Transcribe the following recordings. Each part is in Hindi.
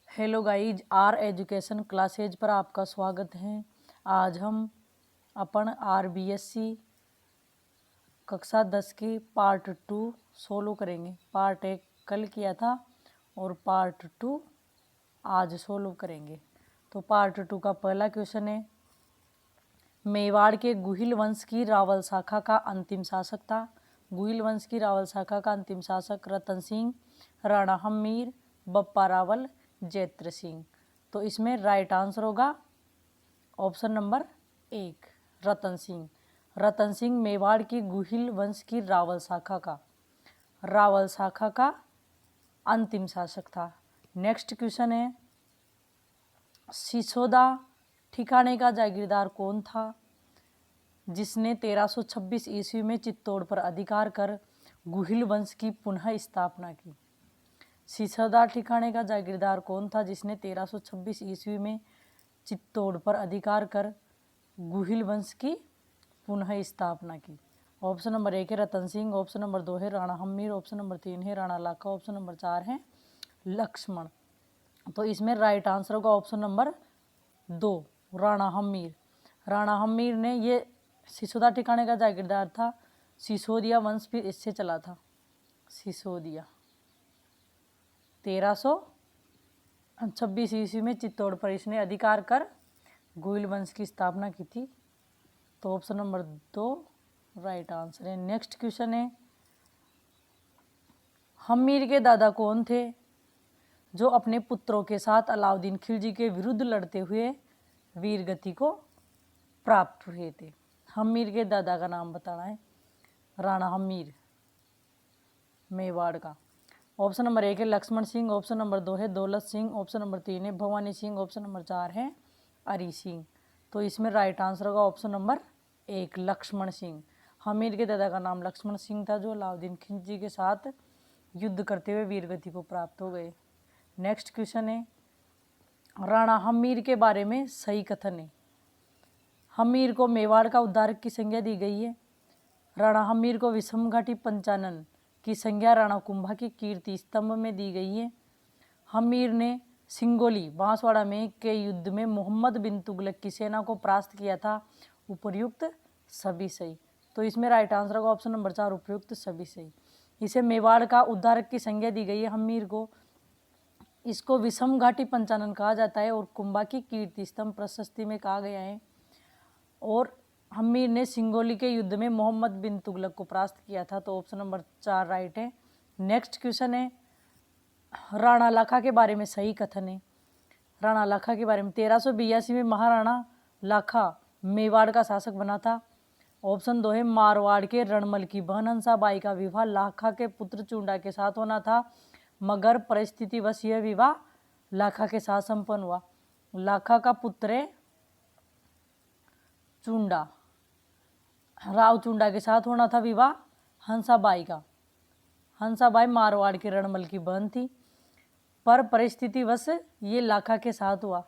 Hello guys, R education classes पर आपका स्वागत है। आज हम अपन RBSC कक्षा 10 की पार्ट 2 सोल्व करेंगे। पार्ट 1 कल किया था और पार्ट 2 आज सोल्व करेंगे। तो पार्ट 2 का पहला क्वेश्चन है, मेवाड़ के गुहिल वंश की रावल शाखा का अंतिम शासक था। गुहिल वंश की रावल शाखा का अंतिम शासक रतन सिंह, राणा हम्मीर, बप्पा रावल, जैत्र सिंह। तो इसमें राइट आंसर होगा ऑप्शन नंबर 1, रतन सिंह। रतन सिंह मेवाड़ की गुहिल वंश की रावल शाखा का अंतिम शासक था। नेक्स्ट क्वेश्चन है, सिसोदा ठिकाने का जागीरदार कौन था जिसने 1326 ईस्वी में चित्तौड़ पर अधिकार कर गुहिल वंश की पुनः स्थापना की। सिसोदा ठिकाने का जागीरदार कौन था जिसने 1326 ईस्वी में चित्तौड़ पर अधिकार कर गुहिल वंश की पुनः स्थापना की। ऑप्शन नंबर 1 है रतन सिंह, ऑप्शन नंबर 2 है राणा हम्मीर, ऑप्शन नंबर 3 है राणा लाखा, ऑप्शन नंबर 4 है लक्ष्मण। तो इसमें राइट आंसर होगा ऑप्शन नंबर 2, राणा हम्मीर। राणा हम्मीर ने ये सिसोदा ठिकाने का जागीरदार था। सिसोदिया वंश फिर इससे चला था। सिसोदिया 1326 ईस्वी में चित्तौड़ पर इसने अधिकार कर गुहिल वंश की स्थापना की थी। तो ऑप्शन नंबर 2 राइट आंसर है। नेक्स्ट क्वेश्चन है, हम्मीर के दादा कौन थे जो अपने पुत्रों के साथ अलाउद्दीन खिलजी के विरुद्ध लड़ते हुए वीर गति को प्राप्त हुए थे। हम्मीर के दादा का नाम बताना है। राणा हम्मीर मेवाड़ का। ऑप्शन नंबर 1 है लक्ष्मण सिंह, ऑप्शन नंबर 2 है दौलत सिंह, ऑप्शन नंबर 3 है भवानी सिंह, ऑप्शन नंबर 4 है अरी सिंह। तो इसमें राइट आंसर होगा ऑप्शन नंबर 1, लक्ष्मण सिंह। हमीर के दादा का नाम लक्ष्मण सिंह था जो अलाउद्दीन खिलजी के साथ युद्ध करते हुए वीरगति को प्राप्त हो गए। नेक्स्ट क्वेश्चन है, राणा हम्मीर के बारे में सही कथन है। हम्मीर को मेवाड़ का उद्धारक की संज्ञा दी गई है। राणा हम्मीर को विषम घाटी पंचानन की संज्ञा राणा कुंभा की कीर्ति स्तंभ में दी गई है। हम्मीर ने सिंगोली बांसवाड़ा में के युद्ध में मोहम्मद बिन तुगलक की सेना को परास्त किया था। उपर्युक्त सभी सही। तो इसमें राइट आंसर होगा ऑप्शन नंबर 4, उपर्युक्त सभी सही। इसे मेवाड़ का उद्धारक की संज्ञा दी गई है हम्मीर को। इसको विषम घाटी पंचानन कहा जाता है और कुंभा की कीर्ति स्तंभ प्रशस्ति में कहा गया है। और हम्मीर ने सिंगोली के युद्ध में मोहम्मद बिन तुगलक को परास्त किया था। तो ऑप्शन नंबर 4 राइट है। नेक्स्ट क्वेश्चन है, राणा लाखा के बारे में सही कथन है। राणा लाखा के बारे में 1382 में महाराणा लाखा मेवाड़ का शासक बना था। ऑप्शन 2 है मारवाड़ के रणमल की बहन हंसाबाई का विवाह लाखा के पुत्र चुंडा के साथ होना था, मगर परिस्थितिवश यह विवाह लाखा के साथ संपन्न हुआ। लाखा का पुत्र चुंडा, राव चुंडा के साथ होना था विवाह हंसाबाई का। हंसाबाई मारवाड़ के रणमल की बहन थी, पर परिस्थितिवश ये लाखा के साथ हुआ।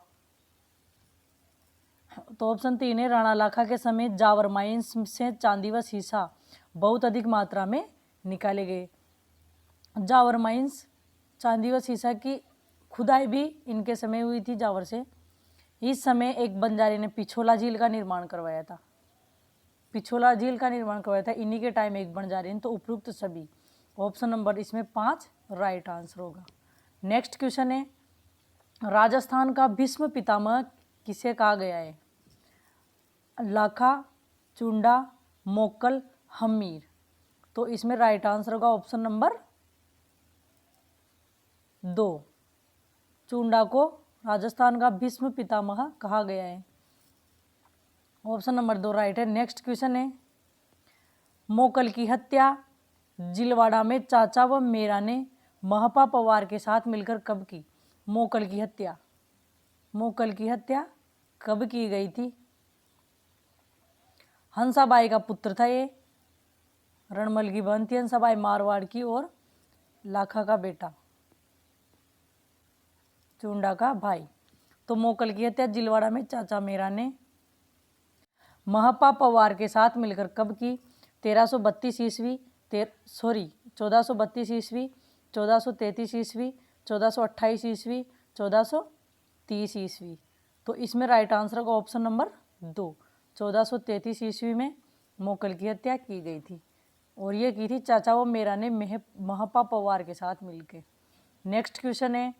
तो ऑप्शन 3 है राणा लाखा के समय जावर माइंस से चांदी व शीशा बहुत अधिक मात्रा में निकाले गए। जावर माइंस चांदी व शीशा की खुदाई भी इनके समय हुई थी जावर से। इस समय एक बंजारे ने पिछोला झील का निर्माण करवाया था। पिछोला झील का निर्माण करवाया था इन्हीं के टाइम एक बंजारे ने। तो उपयुक्त सभी, ऑप्शन नंबर इसमें 5 राइट आंसर होगा। नेक्स्ट क्वेश्चन है, राजस्थान का भीष्म पितामह किसे कहा गया है। लाखा, चुंडा, मोक्कल, हम्मीर। तो इसमें राइट आंसर होगा ऑप्शन नंबर 2, चुंडा को राजस्थान का भीष्म पितामह कहा गया है। ऑप्शन नंबर 2 राइट है। नेक्स्ट क्वेश्चन है, मोक्कल की हत्या जिलवाड़ा में चाचा व मेरा ने महपा पवार के साथ मिलकर कब की। मोक्कल की हत्या कब की गई थी। हंसाबाई का पुत्र था ये, रणमल की बहन थी हंसाबाई मारवाड़ की, और लाखा का बेटा, चुंडा का भाई। तो मोक्कल की हत्या जिलवाड़ा में चाचा मेरा ने महपा पवार के साथ मिलकर कब की। 1332 ईस्वी, 1432 ईस्वी, 1433 ईस्वी, 1428 ईस्वी, 1430 ईस्वी। तो इसमें राइट आंसर होगा ऑप्शन नंबर 2। 1433 ईस्वी में मोकल की हत्या की गई थी और ये की थी चाचा व मेरा ने महपा पवार के साथ मिलकर। नेक्स्ट क्वेश्चन है,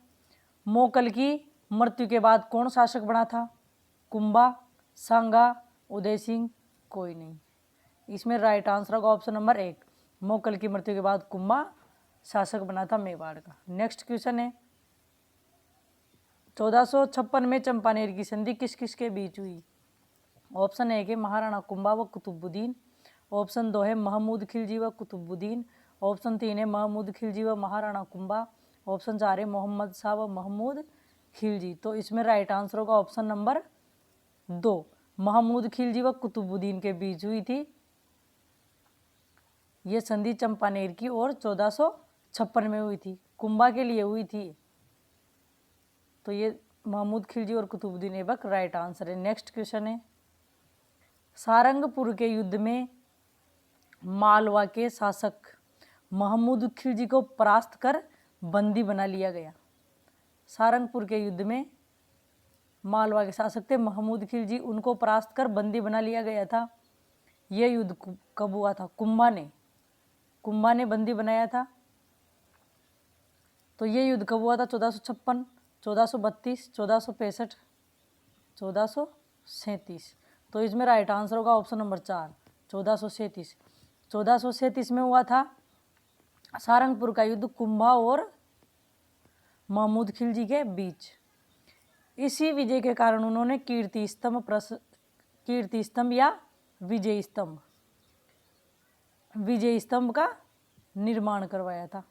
मोकल की मृत्यु के बाद कौन शासक बना था? कुंभा, सांगा, उदय सिंह, कोई नहीं। इसमें राइट आंसर होगा ऑप्शन नंबर 1। मोकल की मृत्यु के बाद कुंभा शासक बना था मेवाड़ का। नेक्स्ट क्वेश्चन है, 1456 में चंपानेर की संधि किस किस के बीच हुई? ऑप्शन 1 है महाराणा कुंभा व कुतुबुद्दीन, ऑप्शन 2 है महमूद खिलजी व कुतुबुद्दीन, ऑप्शन 3 है महमूद खिलजी व महाराणा कुंभा, ऑप्शन 4 है मोहम्मद शाह व महमूद खिलजी। तो इसमें राइट आंसर होगा ऑप्शन नंबर 2, महमूद खिलजी व कुतुबुद्दीन के बीच हुई थी ये संधि चंपानेर की और 1456 में हुई थी, कुंभा के लिए हुई थी। तो ये महमूद खिलजी और कुतुबुद्दीन ऐबक राइट आंसर है। नेक्स्ट क्वेश्चन है, सारंगपुर के युद्ध में मालवा के शासक महमूद खिलजी को परास्त कर बंदी बना लिया गया। सारंगपुर के युद्ध में मालवा के शासक थे महमूद खिलजी, उनको परास्त कर बंदी बना लिया गया था। यह युद्ध कब हुआ था? कुंभा ने बंदी बनाया था। तो ये युद्ध कब हुआ था? 1456, 1432, 1465, 1437। तो इसमें राइट आंसर होगा ऑप्शन नंबर 4, 1437। 1437 में हुआ था सारंगपुर का युद्ध कुंभा और महमूद खिलजी के बीच। इसी विजय के कारण उन्होंने कीर्ति स्तंभ या विजय स्तंभ का निर्माण करवाया था।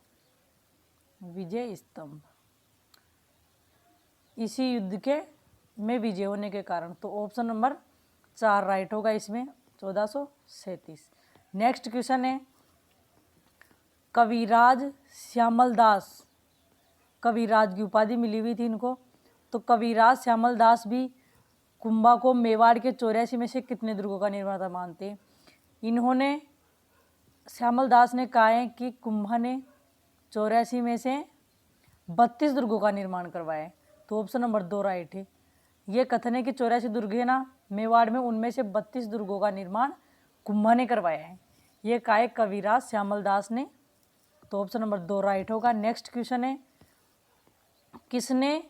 विजय स्तंभ इसी युद्ध के में विजय होने के कारण। तो ऑप्शन नंबर 4 राइट होगा इसमें, 1437। नेक्स्ट क्वेश्चन है, कविराज श्यामल दास, कविराज की उपाधि मिली हुई थी इनको। तो कविराज श्यामल दास भी कुंभा को मेवाड़ के 84 में से कितने दुर्गों का निर्माता मानते हैं? इन्होंने श्यामल दास ने कहा है कि कुंभा ने 84 में से 32 दुर्गों का निर्माण करवाया है। तो ऑप्शन नंबर 2 राइट है। ये कथन है कि 84 दुर्ग है ना मेवाड़ में, उनमें से 32 दुर्गों का निर्माण कुंभा ने करवाया है। ये कहा है कविराज श्यामल दास ने। तो ऑप्शन नंबर 2 राइट होगा। नेक्स्ट क्वेश्चन है, किसने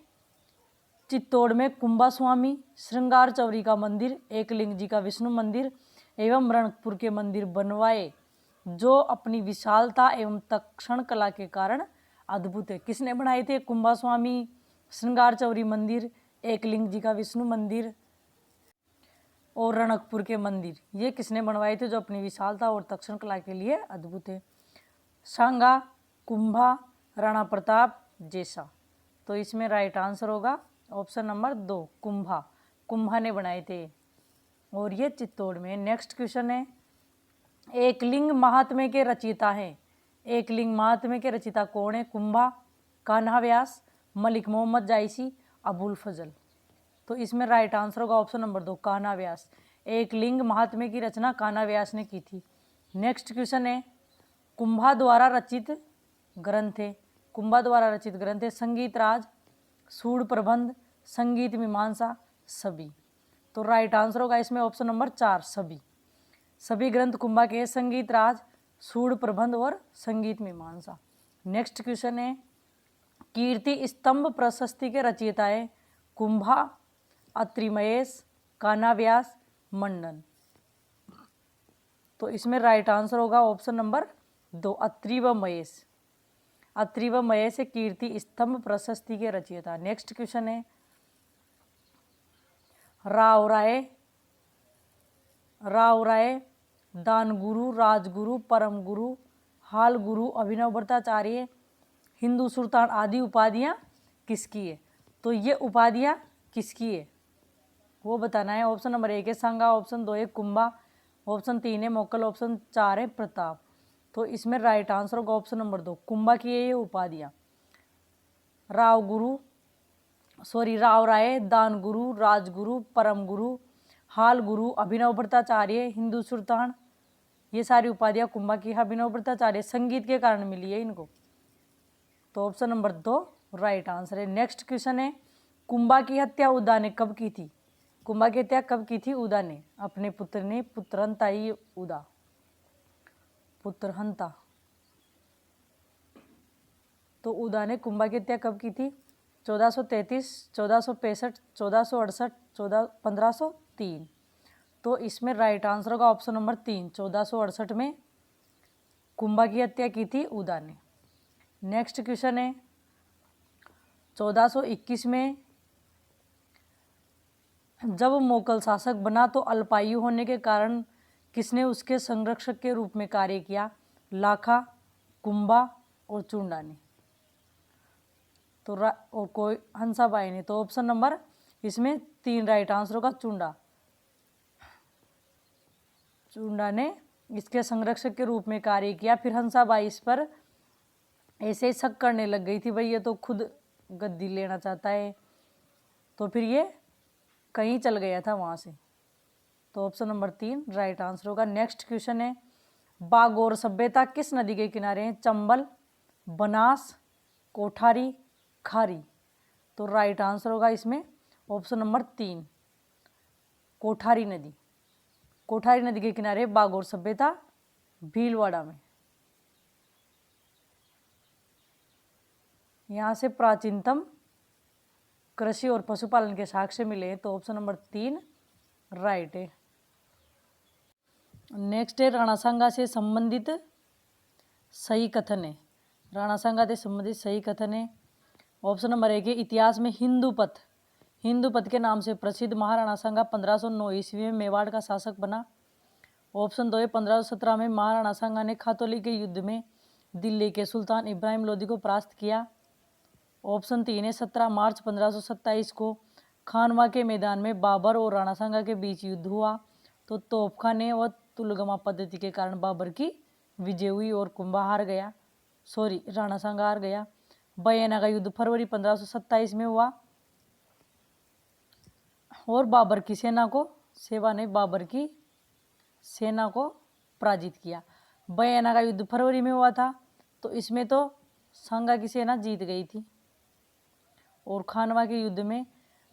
चित्तौड़ में कुंभा स्वामी, श्रृंगार चौरी का मंदिर, एकलिंग जी का विष्णु मंदिर एवं रणकपुर के मंदिर बनवाए जो अपनी विशालता एवं तक्षण कला के कारण अद्भुत है? किसने बनाए थे? कुंभा स्वामी, श्रृंगार चौरी मंदिर, एकलिंग जी का विष्णु मंदिर और रणकपुर के मंदिर। ये किसने बनवाए थे जो अपनी विशालता और तक्षण कला के लिए अद्भुत है? सांगा, कुंभा, राणा प्रताप, जैसा। तो इसमें राइट आंसर होगा ऑप्शन नंबर 2, कुंभा ने बनाए थे और ये चित्तौड़ में। नेक्स्ट क्वेश्चन है, एकलिंग महात्म्य के रचयिता हैं। एकलिंग महात्म्य के रचयिता कौन है? कुंभा, कान्हा व्यास, मलिक मोहम्मद जायसी, अबुल फजल। तो इसमें राइट आंसर होगा ऑप्शन नंबर 2, कान्हा व्यास। एकलिंग महात्म्य की रचना कान्हा व्यास ने की थी। नेक्स्ट क्वेश्चन है, कुंभा द्वारा रचित ग्रंथ है। कुंभा द्वारा रचित ग्रंथ है संगीत राज, सूड प्रबंध, संगीत मीमांसा, सभी। तो राइट आंसर होगा इसमें ऑप्शन नंबर 4, सभी ग्रंथ कुंभा के संगीत राज, सूड प्रबंध और संगीत मीमांसा। नेक्स्ट क्वेश्चन है, कीर्ति स्तंभ प्रशस्ति के रचयिता है कुंभा, अत्रि महेश, कान्हा व्यास, मंडन। तो इसमें राइट आंसर होगा ऑप्शन नंबर 2, अत्रि व महेश। अत्रि व महेश है कीर्ति स्तंभ प्रशस्ति के रचयिता। नेक्स्ट क्वेश्चन है, राव राय, दानगुरु, राजगुरु, परम गुरु, हाल गुरु, अभिनव भट्टाचार्य, हिंदू सुल्तान आदि उपाधियाँ किसकी है? तो ये उपाधियाँ किसकी है वो बताना है। ऑप्शन नंबर 1 है सांगा, ऑप्शन 2 है कुंभा, ऑप्शन 3 है मोकल, ऑप्शन 4 है प्रताप। तो इसमें राइट आंसर होगा ऑप्शन नंबर 2, कुंभा की ये उपाधियाँ। राव राय, दानगुरु, राजगुरु, परम गुरु, हाल गुरु, अभिनव भट्टाचार्य, हिंदू सुल्तान, ये सारी उपाधियाँ कुंभा की। अभिनव भट्टाचार्य संगीत के कारण मिली है इनको। तो ऑप्शन नंबर 2 राइट आंसर है। नेक्स्ट क्वेश्चन है, कुंभा की हत्या उदा ने कब की थी? कुंभा की हत्या कब की थी? उदा ने, अपने पुत्र ने, पुत्रहंताई उदा, पुत्रहंता। तो उदा ने कुंभा की हत्या कब की थी? 1433, 1465, 1468, 1503। तो इसमें राइट आंसर होगा ऑप्शन नंबर 3, 1468 में कुंभा की हत्या की थी उदा ने। नेक्स्ट क्वेश्चन है, 1421 में जब मोगल शासक बना तो अल्पायु होने के कारण किसने उसके संरक्षक के रूप में कार्य किया? लाखा, कुंभा और चुंडा ने। तो और कोई हंसाबाई ने। तो ऑप्शन नंबर इसमें 3 राइट आंसर होगा चुंडा। चुंडा ने इसके संरक्षक के रूप में कार्य किया। फिर हंसाबाई इस पर ऐसे ही शक करने लग गई थी, भाई ये तो खुद गद्दी लेना चाहता है, तो फिर ये कहीं चल गया था वहाँ से। तो ऑप्शन नंबर 3 राइट आंसर होगा। नेक्स्ट क्वेश्चन है, बागोर सभ्यता किस नदी के किनारे है? चंबल, बनास, कोठारी, खारी। तो राइट आंसर होगा इसमें ऑप्शन नंबर 3 कोठारी नदी। कोठारी नदी के किनारे बागोर सभ्यता, भीलवाड़ा में। यहाँ से प्राचीनतम कृषि और पशुपालन के साक्ष्य मिले, तो ऑप्शन नंबर 3 राइट है। नेक्स्ट है, राणा सांगा से संबंधित सही कथन है। राणा सांगा से संबंधित सही कथन है। ऑप्शन नंबर 1 है, इतिहास में हिंदूपथ के नाम से प्रसिद्ध महाराणा सांगा 1509 ईस्वी में मेवाड़ का शासक बना। ऑप्शन 2 है, 1517 में महाराणा सांगा ने खातौली के युद्ध में दिल्ली के सुल्तान इब्राहिम लोदी को परास्त किया। ऑप्शन 3 है, 17 मार्च 1527 को खानवा के मैदान में बाबर और राणा सांगा के बीच युद्ध हुआ। तो तोपखाने व तुलगमा पद्धति के कारण बाबर की विजय हुई और कुंभा हार गया, राणा सांगा हार गया। बयाना का युद्ध फरवरी 1527 में हुआ और बाबर की सेना को पराजित किया। बयाना का युद्ध फरवरी में हुआ था, तो इसमें तो सांगा की सेना जीत गई थी। और खानवा के युद्ध में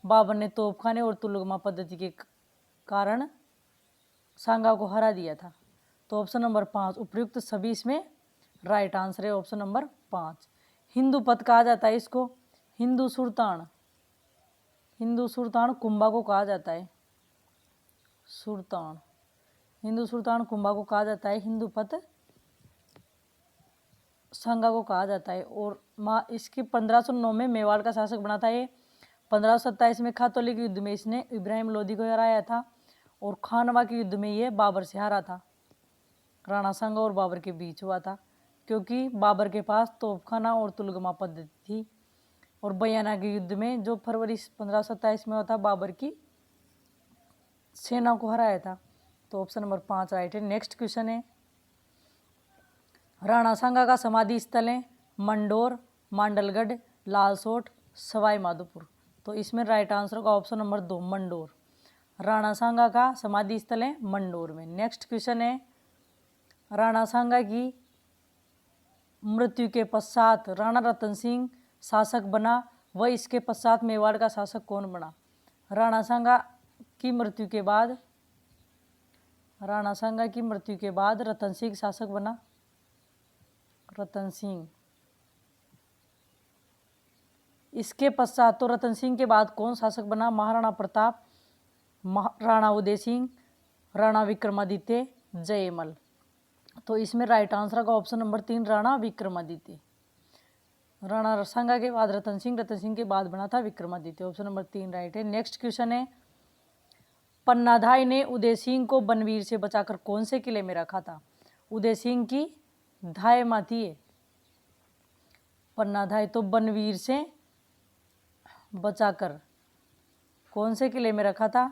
बाबर ने तोपखाने और तुलगमा पद्धति के कारण सांगा को हरा दिया था। तो ऑप्शन नंबर 5 उपयुक्त सभी इसमें राइट आंसर है, ऑप्शन नंबर 5। हिंदूपथ कहा जाता है इसको। हिंदू सुल्तान कुंभा को कहा जाता है। हिंदू सुल्तान कुंभा को कहा जाता है, हिंदूपथ सांगा को कहा जाता है। और इसकी 1509 में मेवाड़ का शासक बना था ये। 1527 में खातौली के युद्ध में इसने इब्राहिम लोदी को हराया था और खानवा के युद्ध में ये बाबर से हारा था। राणा सांगा और बाबर के बीच हुआ था, क्योंकि बाबर के पास तोपखाना और तुलगमा पद्धति थी। और बयाना के युद्ध में जो फरवरी 1527 में हुआ था, बाबर की सेना को हराया था। तो ऑप्शन नंबर 5 राइट है। नेक्स्ट क्वेश्चन है, राणा सांगा का समाधि स्थल है मंडोर, मांडलगढ़, लालसोट, सवाई माधोपुर। तो इसमें राइट आंसर होगा ऑप्शन नंबर 2 मंडोर। राणा सांगा का समाधि स्थल है मंडोर में। नेक्स्ट क्वेश्चन है, राणा सांगा की मृत्यु के पश्चात राणा रतन सिंह शासक बना व इसके पश्चात मेवाड़ का शासक कौन बना? राणा सांगा की मृत्यु के बाद रतन सिंह शासक बना। रतन सिंह। इसके पश्चात तो रतन सिंह के बाद कौन शासक बना? महाराणा प्रताप, राणा उदय सिंह, राणा विक्रमादित्य, जयमल। तो इसमें राइट आंसर का ऑप्शन नंबर 3 राणा विक्रमादित्य। राणा सांगा के बाद रतन सिंह के बाद बना था विक्रमादित्य। ऑप्शन नंबर 3 राइट है। नेक्स्ट क्वेश्चन है, पन्नाधाय ने उदय सिंह को बनवीर से बचाकर कौन से किले में रखा था? उदय सिंह की धाय माती है पन्नाधाय, तो बनवीर से बचाकर कौन से किले में रखा था?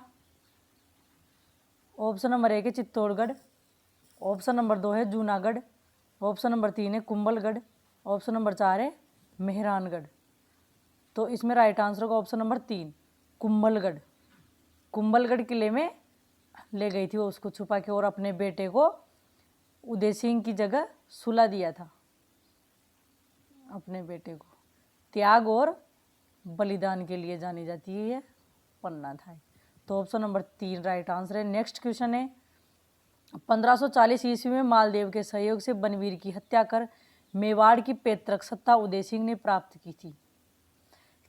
ऑप्शन नंबर 1 है चित्तौड़गढ़, ऑप्शन नंबर 2 है जूनागढ़, ऑप्शन नंबर 3 है कुंभलगढ़, ऑप्शन नंबर 4 है मेहरानगढ़। तो इसमें राइट आंसर होगा ऑप्शन नंबर 3 कुंभलगढ़। कुंभलगढ़ किले में ले गई थी वो उसको छुपा के और अपने बेटे को उदय सिंह की जगह सुला दिया था अपने बेटे को। त्याग और बलिदान के लिए जानी जाती है ये पन्ना धाय। तो ऑप्शन नंबर 3 राइट आंसर है। नेक्स्ट क्वेश्चन है 1540 ईस्वी में मालदेव के सहयोग से बनवीर की हत्या कर मेवाड़ की पैतृक सत्ता उदय सिंह ने प्राप्त की थी।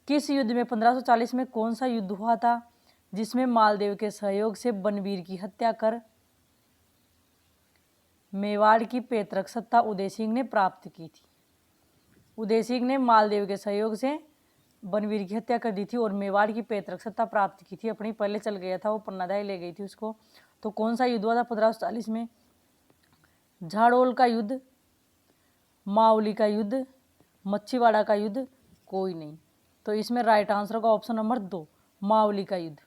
किस युद्ध में 1540 में कौन सा युद्ध हुआ था जिसमें मालदेव के सहयोग से बनवीर की हत्या कर मेवाड़ की पैतृक सत्ता उदय सिंह ने प्राप्त की थी। उदय सिंह ने मालदेव के सहयोग से बनवीर की हत्या कर दी थी और मेवाड़ की पैतृक सत्ता प्राप्त की थी। अपनी पहले चल गया था, वो पन्नादाई ले गई थी उसको। तो कौन सा युद्ध हुआ था 1540 में? झाड़ोल का युद्ध, मावली का युद्ध, मच्छीवाड़ा का युद्ध, कोई नहीं। तो इसमें राइट आंसर होगा ऑप्शन नंबर 2 मावली का युद्ध।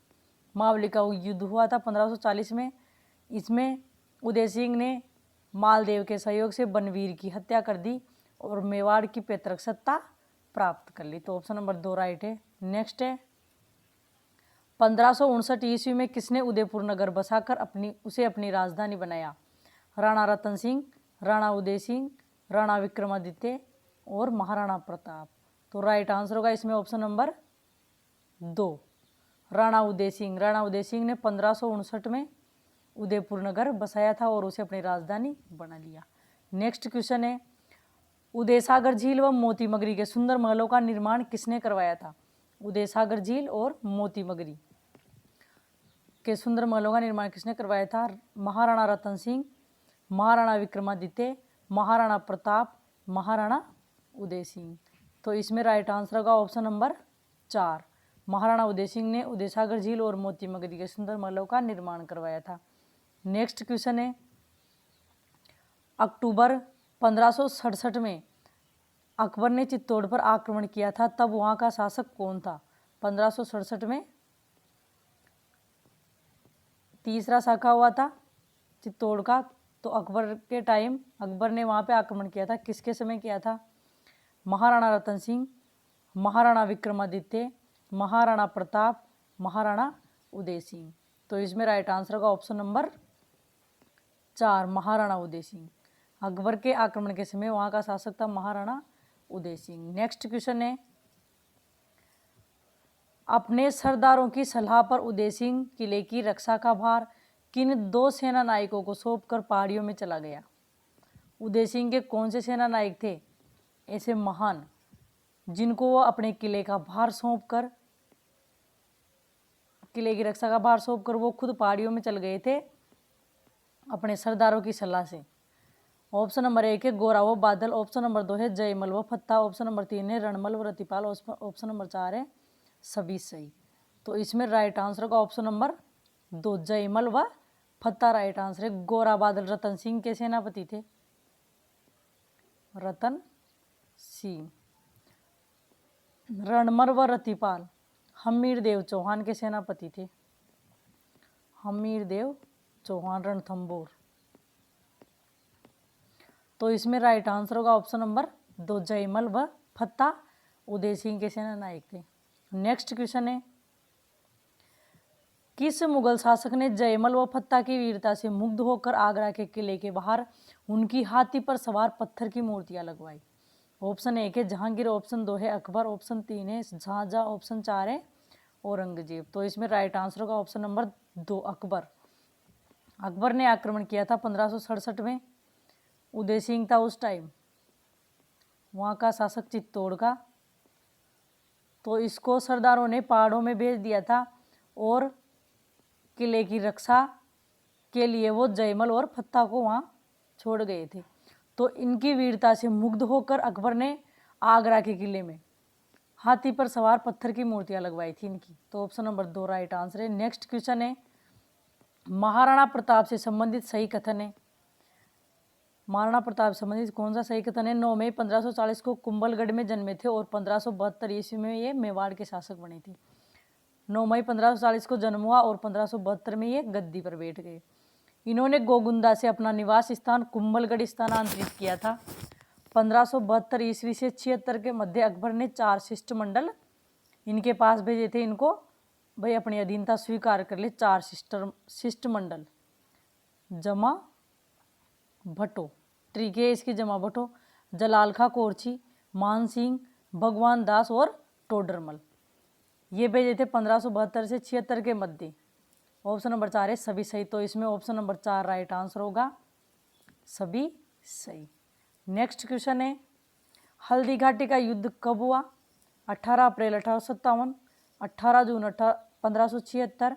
मावली का युद्ध हुआ था 1540 में। इसमें उदय सिंह ने मालदेव के सहयोग से बनवीर की हत्या कर दी और मेवाड़ की पैतृक सत्ता प्राप्त कर ली। तो ऑप्शन नंबर 2 राइट है। नेक्स्ट है 1559 ईस्वी में किसने उदयपुर नगर बसाकर उसे अपनी राजधानी बनाया? राणा रतन सिंह, राणा उदय सिंह, राणा विक्रमादित्य और महाराणा प्रताप। तो राइट आंसर होगा इसमें ऑप्शन नंबर 2 राणा उदय सिंह। राणा उदय सिंह ने 1559 में उदयपुर नगर बसाया था और उसे अपनी राजधानी बना लिया। नेक्स्ट क्वेश्चन है उदय सागर झील व मोती मगरी के सुंदर महलों का निर्माण किसने करवाया था? उदय सागर झील और मोती मगरी के सुंदर महलों का निर्माण किसने करवाया था? महाराणा रतन सिंह, महाराणा विक्रमादित्य, महाराणा प्रताप, महाराणा उदय सिंह। तो इसमें राइट आंसर होगा ऑप्शन नंबर 4 महाराणा उदय सिंह ने उदय सागर झील और मोती मगरी के सुंदर महलों का निर्माण करवाया था। नेक्स्ट क्वेश्चन है अक्टूबर 1567 में अकबर ने चित्तौड़ पर आक्रमण किया था, तब वहां का शासक कौन था? 1567 में तीसरा शाखा हुआ था चित्तौड़ का। तो अकबर के टाइम अकबर ने वहां पे आक्रमण किया था। किसके समय किया था? महाराणा रतन सिंह, महाराणा विक्रमादित्य, महाराणा प्रताप, महाराणा उदय सिंह। तो इसमें राइट आंसर होगा ऑप्शन नंबर 4 महाराणा उदय सिंह। अकबर के आक्रमण के समय वहां का शासक था महाराणा उदय सिंह। नेक्स्ट क्वेश्चन है अपने सरदारों की सलाह पर उदय सिंह किले की रक्षा का भार किन 2 सेना नायकों को सौंपकर पहाड़ियों में चला गया? उदय सिंह के कौन से सेना नायक थे ऐसे महान जिनको वो अपने किले का भार सौंपकर किले की रक्षा का भार सौंपकर वो खुद पहाड़ियों में चल गए थे अपने सरदारों की सलाह से? ऑप्शन नंबर 1 है गोरा व बादल, ऑप्शन नंबर 2 है जयमल व फत्ता, ऑप्शन नंबर 3 है रणमल व रतिपाल, ऑप्शन नंबर 4 है सभी सही। तो इसमें राइट आंसर होगा ऑप्शन नंबर 2 जयमल व फत्ता राइट आंसर है। गोरा बादल रतन सिंह के सेनापति थे, रतन सिंह। रणमल व रतिपाल हमीर देव चौहान के सेनापति थे, हमीर देव चौहान रणथंबोर। तो इसमें राइट आंसर होगा ऑप्शन नंबर 2 जयमल व फत्ता उदय सिंह के सेना नायक थे। नेक्स्ट क्वेश्चन है किस मुगल शासक ने जयमल व फत्ता की वीरता से मुग्ध होकर आगरा के किले के बाहर उनकी हाथी पर सवार पत्थर की मूर्तियां लगवाई? ऑप्शन 1 है जहांगीर, ऑप्शन 2 है अकबर, ऑप्शन 3 है शाहजहां, ऑप्शन 4 है औरंगजेब। तो इसमें राइट आंसर होगा ऑप्शन नंबर 2 अकबर। अकबर ने आक्रमण किया था 1567 में। उदय सिंह था उस टाइम वहाँ का शासक चित्तौड़ का। तो इसको सरदारों ने पहाड़ों में भेज दिया था और किले की रक्षा के लिए वो जयमल और फत्ता को वहाँ छोड़ गए थे। तो इनकी वीरता से मुग्ध होकर अकबर ने आगरा के किले में हाथी पर सवार पत्थर की मूर्तियां लगवाई थी इनकी। तो ऑप्शन नंबर 2 राइट आंसर है। नेक्स्ट क्वेश्चन है महाराणा प्रताप से संबंधित सही कथन है। महाराणा प्रताप से संबंधित कौन सा सही कथन है? 9 मई 1540 को कुंभलगढ़ में जन्मे थे और 1572 ईस्वी में ये मेवाड़ के शासक बने थे। 9 मई 1540 को जन्म हुआ और 1572 में ये गद्दी पर बैठ गए। इन्होंने गोगुंदा से अपना निवास स्थान कुंभलगढ़ स्थानांतरित किया था। 1572 ईस्वी से 76 के मध्य अकबर ने 4 शिष्टमंडल इनके पास भेजे थे। इनको भाई अपनी अधीनता स्वीकार कर ले। 4 शिष्टमंडल जमा भट्टो, ट्रिक है इसकी जमा भट्टो, जलाल खां कोरची, मान सिंह, भगवान दास और टोडरमल। ये भेजे थे 1572 से 76 के मध्य। ऑप्शन नंबर 4 है सभी सही। तो इसमें ऑप्शन नंबर 4 राइट आंसर होगा, सभी सही। नेक्स्ट क्वेश्चन है, हल्दी घाटी का युद्ध कब हुआ? 18 अप्रैल 1857, 18 जून 1576,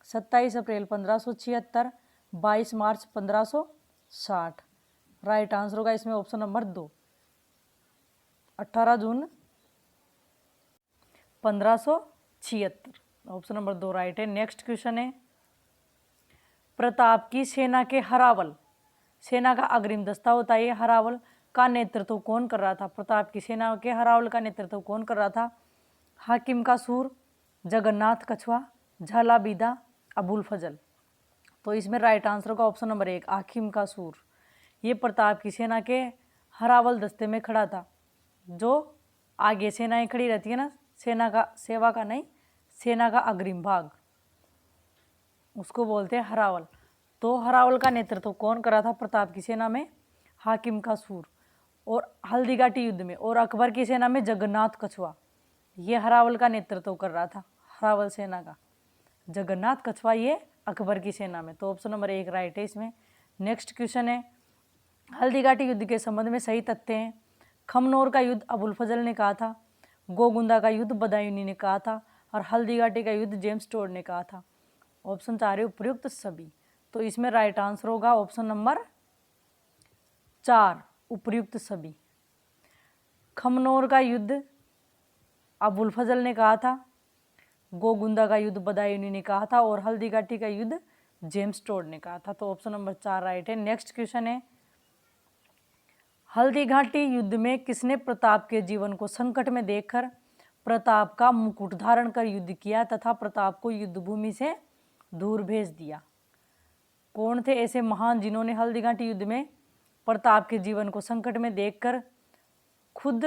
27 अप्रैल 1576, 22 मार्च 1560। राइट आंसर होगा इसमें ऑप्शन नंबर 2, 18 जून 1576। ऑप्शन नंबर 2 राइट है। नेक्स्ट क्वेश्चन है, प्रताप की सेना के हरावल, सेना का अग्रिम दस्ता होता है, हरावल का नेतृत्व कौन कर रहा था? प्रताप की सेना के हरावल का नेतृत्व कौन कर रहा था? हाकिम का सूर, जगन्नाथ कछवा, झाला बीदा, अबुल फजल। तो इसमें राइट आंसर का ऑप्शन नंबर 1 हाकिम का सूर। ये प्रताप की सेना के हरावल दस्ते में खड़ा था। जो आगे सेनाएं खड़ी रहती है ना, सेना का सेवा का नहीं, सेना का अग्रिम भाग, उसको बोलते हैं हरावल। तो हरावल का नेतृत्व कौन कर रहा था प्रताप की सेना में? हाकिम का सूर। और हल्दीघाटी युद्ध में और अकबर की सेना में जगन्नाथ कछवा, ये हरावल का नेतृत्व कर रहा था, हरावल सेना का जगन्नाथ कछवा, ये अकबर की सेना में। तो ऑप्शन नंबर 1 राइट है इसमें। नेक्स्ट क्वेश्चन है, हल्दीघाटी युद्ध के संबंध में सही तथ्य हैं। खमनोर का युद्ध अबुल फजल ने कहा था, गोगुंदा का युद्ध बदायूनी ने कहा था, और हल्दीघाटी का युद्ध जेम्स टोड ने कहा था। ऑप्शन 4 है उपयुक्त सभी। तो इसमें राइट आंसर होगा ऑप्शन नंबर 4 उपयुक्त सभी। खमनोर का युद्ध अबुल फजल ने कहा था, गोगुंदा का युद्ध बदायूनी ने कहा था, और हल्दीघाटी का युद्ध जेम्स टोड ने कहा था। तो ऑप्शन नंबर 4 राइट है। नेक्स्ट क्वेश्चन है, हल्दीघाटी युद्ध में किसने प्रताप के जीवन को संकट में देखकर प्रताप का मुकुट धारण कर युद्ध किया तथा प्रताप को युद्धभूमि से दूर भेज दिया? कौन थे ऐसे महान जिन्होंने हल्दीघाटी युद्ध में प्रताप के जीवन को संकट में देखकर खुद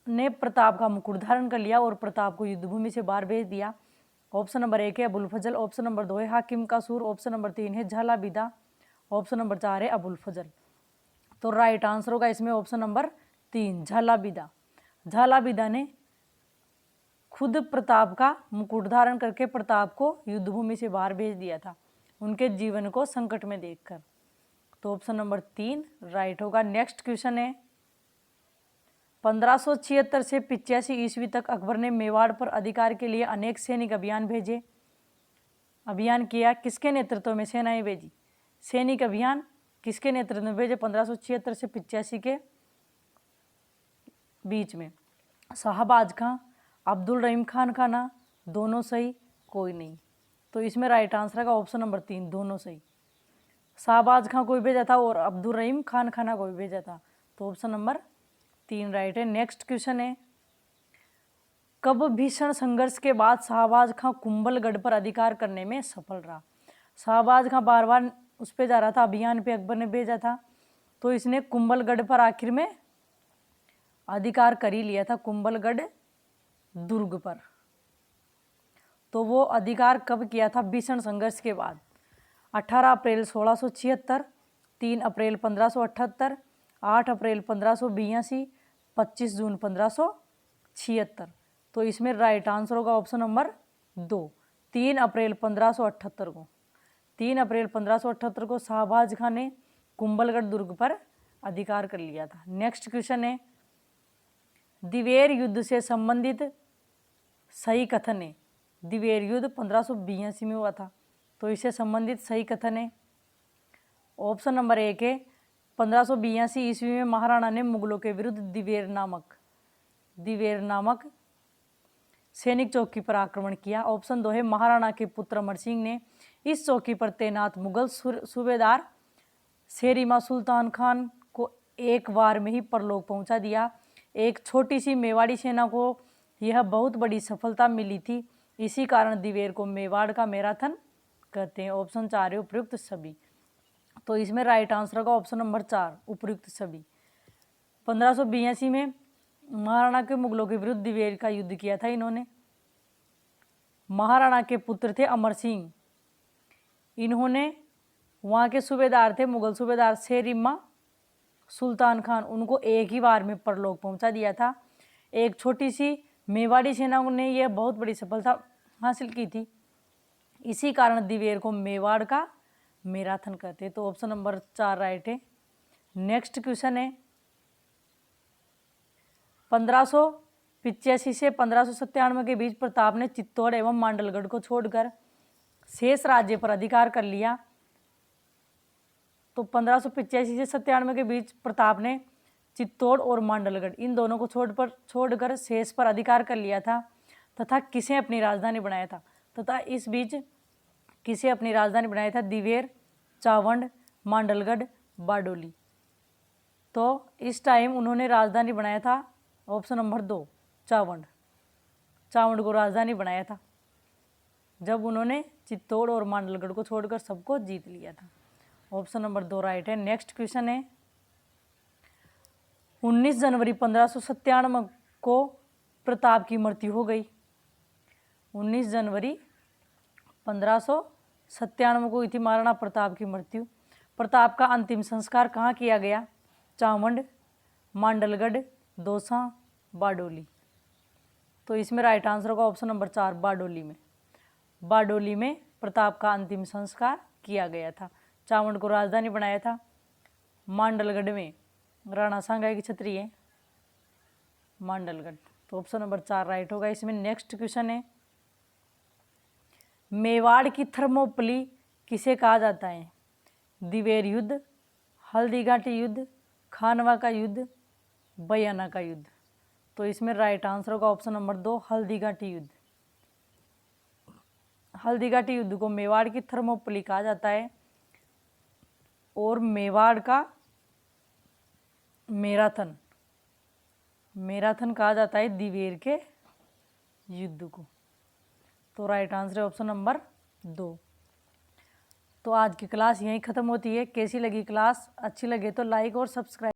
ने प्रताप का मुकुट धारण कर लिया और प्रताप को युद्धभूमि से बाहर भेज दिया? ऑप्शन नंबर 1 है अबुल फजल, ऑप्शन नंबर 2 है हाकिम का सूर, ऑप्शन नंबर 3 है झाला बीदा, ऑप्शन नंबर 4 है अबुल फजल। तो राइट आंसर होगा इसमें ऑप्शन नंबर 3 झाला बीदा। झाला बीदा ने खुद प्रताप का मुकुट धारण करके प्रताप को युद्धभूमि से बाहर भेज दिया था, उनके जीवन को संकट में देखकर। तो ऑप्शन नंबर 3 राइट होगा। नेक्स्ट क्वेश्चन है, 1576 से 85 ईस्वी तक अकबर ने मेवाड़ पर अधिकार के लिए अनेक सैनिक अभियान भेजे। अभियान किया, किसके नेतृत्व में सेनाएं भेजी? सैनिक अभियान किसके नेतृत्व में भेजे 1576 से 85 के बीच में? शाहबाज खां, अब्दुल रहीम खान का ना, दोनों सही, कोई नहीं। तो इसमें राइट आंसर का ऑप्शन नंबर 3 दोनों सही। शाहबाज खां को भी भेजा था और अब्दुल रहीम खान खाना को भी भेजा था। तो ऑप्शन नंबर 3 राइट है। नेक्स्ट क्वेश्चन है, कब भीषण संघर्ष के बाद शाहबाज खां कुंभलगढ़ पर अधिकार करने में सफल रहा? शाहबाज खां बार बार उस पर जा रहा था, अभियान पे अकबर ने भेजा था, तो इसने कुंभलगढ़ पर आखिर में अधिकार कर ही लिया था, कुंभलगढ़ दुर्ग पर। तो वो अधिकार कब किया था? भीषण संघर्ष के बाद। 18 अप्रैल 1676, 3 अप्रैल 1578, 8 अप्रैल 1582, 25 जून 1576। तो इसमें राइट आंसर होगा ऑप्शन नंबर 2 3 अप्रैल 1578 को। 3 अप्रैल 1578 को शाहबाज खां ने कुंभलगढ़ दुर्ग पर अधिकार कर लिया था। नेक्स्ट क्वेश्चन है, दिवेर युद्ध से संबंधित सही कथन है। दिवेर युद्ध 1582 में हुआ था, तो इससे संबंधित सही कथन है। ऑप्शन नंबर 1 है 1582 ईस्वी में महाराणा ने मुगलों के विरुद्ध दिवेर नामक सैनिक चौकी पर आक्रमण किया। ऑप्शन 2 है महाराणा के पुत्र अमर सिंह ने इस चौकी पर तैनात मुगल सूबेदार शेरिमा सुल्तान खान को एक बार में ही परलोक पहुंचा दिया। एक छोटी सी मेवाड़ी सेना को यह बहुत बड़ी सफलता मिली थी, इसी कारण दिवेर को मेवाड़ का मैराथन कहते हैं। ऑप्शन 4 है उपयुक्त सभी। तो इसमें राइट आंसर होगा ऑप्शन नंबर 4 उपयुक्त सभी। 1582 में महाराणा के मुगलों के विरुद्ध दिवेर का युद्ध किया था इन्होंने। महाराणा के पुत्र थे अमर सिंह, इन्होंने वहाँ के सूबेदार थे मुगल सूबेदार शेरिमा सुल्तान खान, उनको एक ही बार में परलोक पहुंचा दिया था। एक छोटी सी मेवाड़ी सेना ने यह बहुत बड़ी सफलता हासिल की थी। इसी कारण दिवेर को मेवाड़ का मैराथन कहते हैं। तो ऑप्शन नंबर 4 राइट है। नेक्स्ट क्वेश्चन है 1585 से 1597 के बीच प्रताप ने चित्तौड़ एवं मांडलगढ़ को छोड़कर शेष राज्य पर अधिकार कर लिया। तो 1585 से 97 के बीच प्रताप ने चित्तौड़ और मांडलगढ़ इन दोनों को छोड़कर शेष पर अधिकार कर लिया था तथा किसे अपनी राजधानी बनाया था। तथा इस बीच किसे अपनी राजधानी बनाया था? दिवेर, चावंड, मांडलगढ़, बारडोली। तो इस टाइम उन्होंने राजधानी बनाया था ऑप्शन नंबर 2 चावंड। चावंड को राजधानी बनाया था जब उन्होंने चित्तौड़ और मांडलगढ़ को छोड़कर सबको जीत लिया था। ऑप्शन नंबर 2 राइट है। नेक्स्ट क्वेश्चन है 19 जनवरी 1597 को प्रताप की मृत्यु हो गई। 19 जनवरी 1597 को हुई थी महाराणा प्रताप की मृत्यु। प्रताप का अंतिम संस्कार कहाँ किया गया? चावंड, मांडलगढ़, दौसा, बारडोली। तो इसमें राइट आंसर होगा ऑप्शन नंबर 4 बारडोली में। बारडोली में प्रताप का अंतिम संस्कार किया गया था। चावंड को राजधानी बनाया था। मांडलगढ़ में राणा सांगा की छतरी है मांडलगढ़। तो ऑप्शन नंबर 4 राइट होगा इसमें। नेक्स्ट क्वेश्चन है मेवाड़ की थर्मोपली किसे कहा जाता है? दिवेर युद्ध, हल्दीघाटी युद्ध, खानवा का युद्ध, बयाना का युद्ध। तो इसमें राइट आंसर होगा ऑप्शन नंबर 2 हल्दीघाटी युद्ध। हल्दीघाटी युद्ध को मेवाड़ की थर्मोपली कहा जाता है और मेवाड़ का मैराथन कहा जाता है दिवेर के युद्ध को। तो राइट आंसर है ऑप्शन नंबर 2। तो आज की क्लास यहीं ख़त्म होती है। कैसी लगी क्लास? अच्छी लगे तो लाइक और सब्सक्राइब